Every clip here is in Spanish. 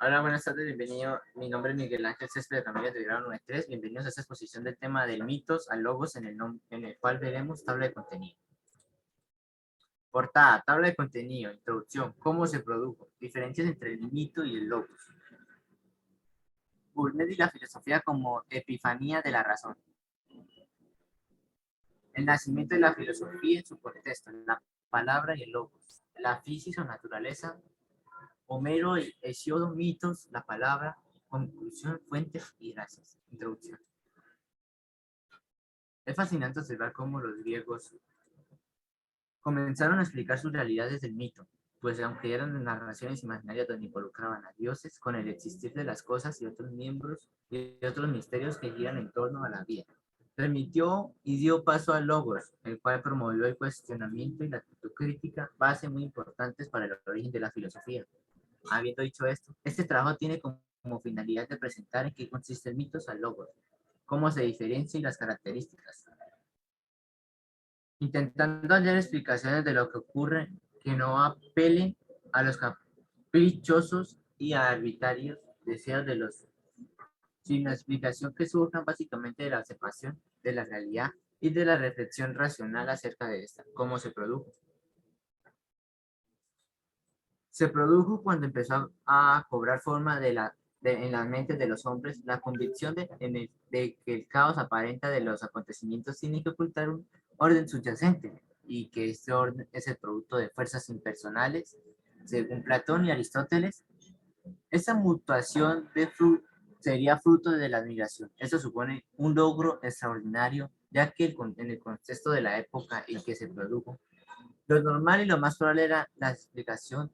Hola, buenas tardes, bienvenido. Mi nombre es Miguel Ángel Césped de Ramírez de grado 93. Bienvenidos a esta exposición del tema del mitos a logos en el cual veremos tabla de contenido. Portada, tabla de contenido, introducción, cómo se produjo, diferencias entre el mito y el logos. Burnett y la filosofía como epifanía de la razón. El nacimiento de la filosofía en su contexto, la palabra y el logos. La física o naturaleza. Homero y Hesíodo, mitos, la palabra, conclusión, fuentes y gracias. Introducción. Es fascinante observar cómo los griegos comenzaron a explicar sus realidades del mito, pues aunque eran narraciones imaginarias donde involucraban a dioses con el existir de las cosas y otros miembros y otros misterios que giran en torno a la vida. Permitió y dio paso al logos, el cual promovió el cuestionamiento y la actitud crítica, base muy importantes para el origen de la filosofía. Habiendo dicho esto, este trabajo tiene como finalidad de presentar en qué consiste el mito al logos, cómo se diferencia y las características, intentando hallar explicaciones de lo que ocurre que no apelen a los caprichosos y arbitrarios deseos de los, sino explicación que surjan básicamente de la observación de la realidad y de la reflexión racional acerca de esta, cómo se produjo. Se produjo cuando empezó a cobrar forma en las mentes de los hombres la convicción de que el caos aparente de los acontecimientos tiene que ocultar un orden subyacente y que este orden es el producto de fuerzas impersonales, según Platón y Aristóteles. Esta mutación sería fruto de la admiración. Esto supone un logro extraordinario, ya que en el contexto de la época en que se produjo, lo normal y lo más probable era las explicaciones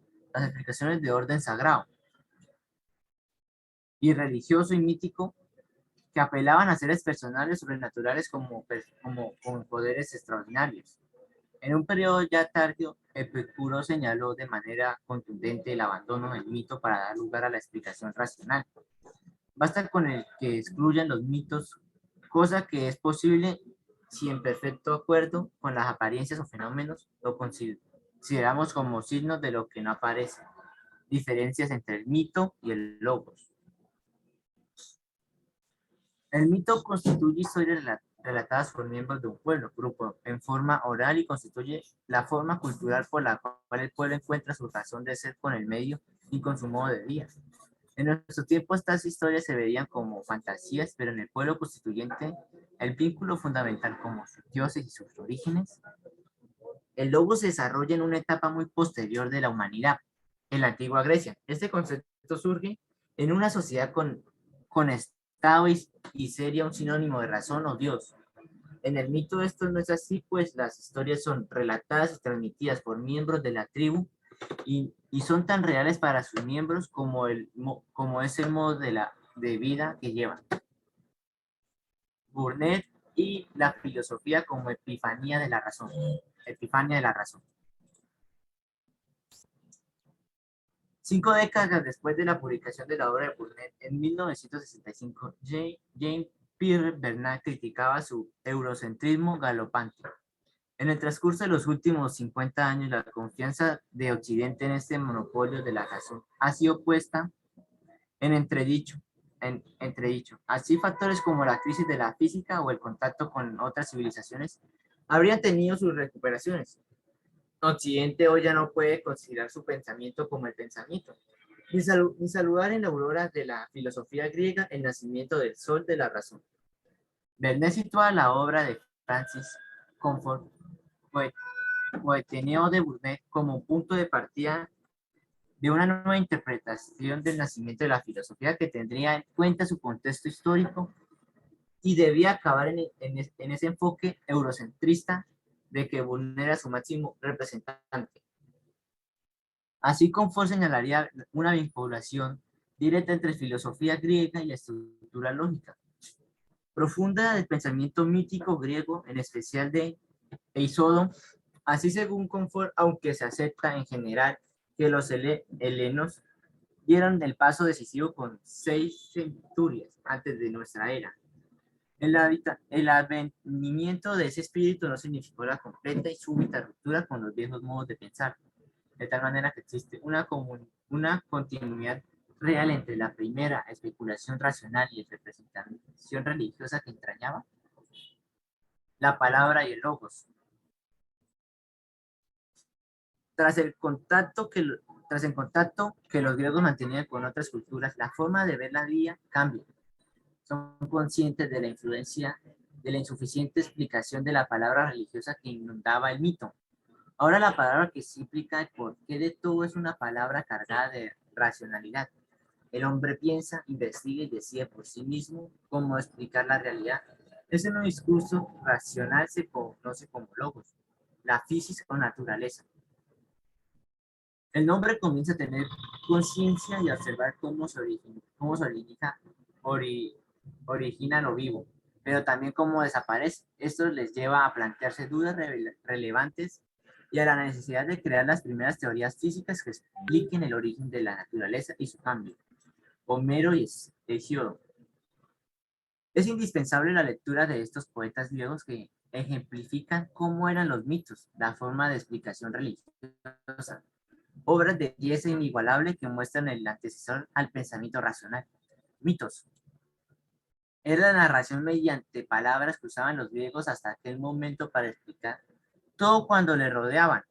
de orden sagrado y religioso y mítico que apelaban a seres personales sobrenaturales como poderes extraordinarios. En un periodo ya tardío, Epicuro señaló de manera contundente el abandono del mito para dar lugar a la explicación racional. Basta con el que excluyan los mitos, cosa que es posible si en perfecto acuerdo con las apariencias o fenómenos lo consideramos como signos de lo que no aparece. Diferencias entre el mito y el logos. El mito constituye historias relatadas por miembros de un pueblo, grupo, en forma oral y constituye la forma cultural por la cual el pueblo encuentra su razón de ser con el medio y con su modo de vida. En nuestro tiempo estas historias se veían como fantasías, pero en el pueblo constituyente el vínculo fundamental como sus dioses y sus orígenes. El logo se desarrolla en una etapa muy posterior de la humanidad, en la antigua Grecia. Este concepto surge en una sociedad con estado y sería un sinónimo de razón o Dios. En el mito esto no es así, pues las historias son relatadas y transmitidas por miembros de la tribu y son tan reales para sus miembros como es el modo de vida que llevan. Burnett y la filosofía como epifanía de la razón. Epifanía de la razón. 5 décadas después de la publicación de la obra de Burnett, en 1965, James Pierre Bernard criticaba su eurocentrismo galopante. En el transcurso de los últimos 50 años, la confianza de Occidente en este monopolio de la razón ha sido puesta en entredicho. Así, factores como la crisis de la física o el contacto con otras civilizaciones habrían tenido sus recuperaciones. Occidente hoy ya no puede considerar su pensamiento como el pensamiento, ni saludar en la aurora de la filosofía griega el nacimiento del sol de la razón. Vernet sitúa la obra de Francis Comfort, Poeteneo de Burnet, como un punto de partida de una nueva interpretación del nacimiento de la filosofía que tendría en cuenta su contexto histórico y debía acabar en ese enfoque eurocentrista de que Burnet era su máximo representante. Así Comfort señalaría una vinculación directa entre filosofía griega y la estructura lógica profunda del pensamiento mítico griego, en especial de Hesíodo. Así, según Comfort, aunque se acepta en general que los helenos dieron el paso decisivo con 6 centurias antes de nuestra era. El advenimiento de ese espíritu no significó la completa y súbita ruptura con los viejos modos de pensar, de tal manera que existe una continuidad real entre la primera especulación racional y representación religiosa que entrañaba la palabra y el logos. Tras el contacto tras el contacto que los griegos mantenían con otras culturas, la forma de ver la vida cambia. Son conscientes de la influencia de la insuficiente explicación de la palabra religiosa que inundaba el mito. Ahora la palabra que se implica el porqué de todo es una palabra cargada de racionalidad. El hombre piensa, investiga y decide por sí mismo cómo explicar la realidad. Ese un discurso racional se conoce como logos, la física o naturaleza. El hombre comienza a tener conciencia y a observar ori- origina lo vivo, pero también cómo desaparece. Esto les lleva a plantearse dudas relevantes y a la necesidad de crear las primeras teorías físicas que expliquen el origen de la naturaleza y su cambio. Homero y Hesíodo. Es indispensable la lectura de estos poetas griegos que ejemplifican cómo eran los mitos, la forma de explicación religiosa, obras de belleza inigualable que muestran el antecesor al pensamiento racional. Mitos. Era la narración mediante palabras que usaban los griegos hasta aquel momento para explicar todo cuando le rodeaban.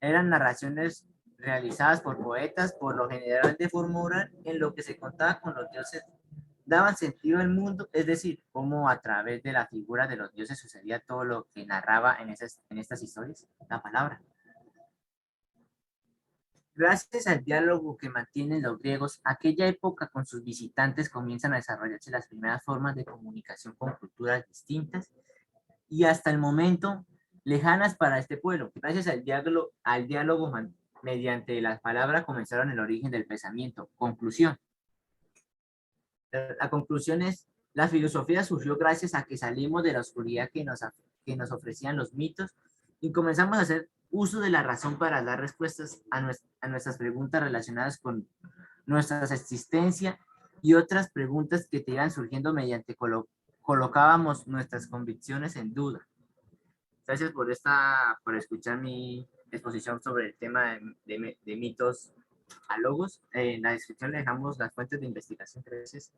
Eran narraciones realizadas por poetas, por lo general de forma oral, en lo que se contaba con los dioses daban sentido al mundo, es decir, cómo a través de la figura de los dioses sucedía todo lo que narraba en estas historias, la palabra. Gracias al diálogo que mantienen los griegos, aquella época con sus visitantes comienzan a desarrollarse las primeras formas de comunicación con culturas distintas y hasta el momento lejanas para este pueblo. Gracias al diálogo mediante las palabras comenzaron el origen del pensamiento. Conclusión. La conclusión es, la filosofía surgió gracias a que salimos de la oscuridad que nos ofrecían los mitos y comenzamos a hacer uso de la razón para dar respuestas a nuestras preguntas relacionadas con nuestra existencia y otras preguntas que te iban surgiendo mediante colocábamos nuestras convicciones en duda. Gracias por escuchar mi exposición sobre el tema de mitos a logos. En la descripción le dejamos las fuentes de investigación. Gracias.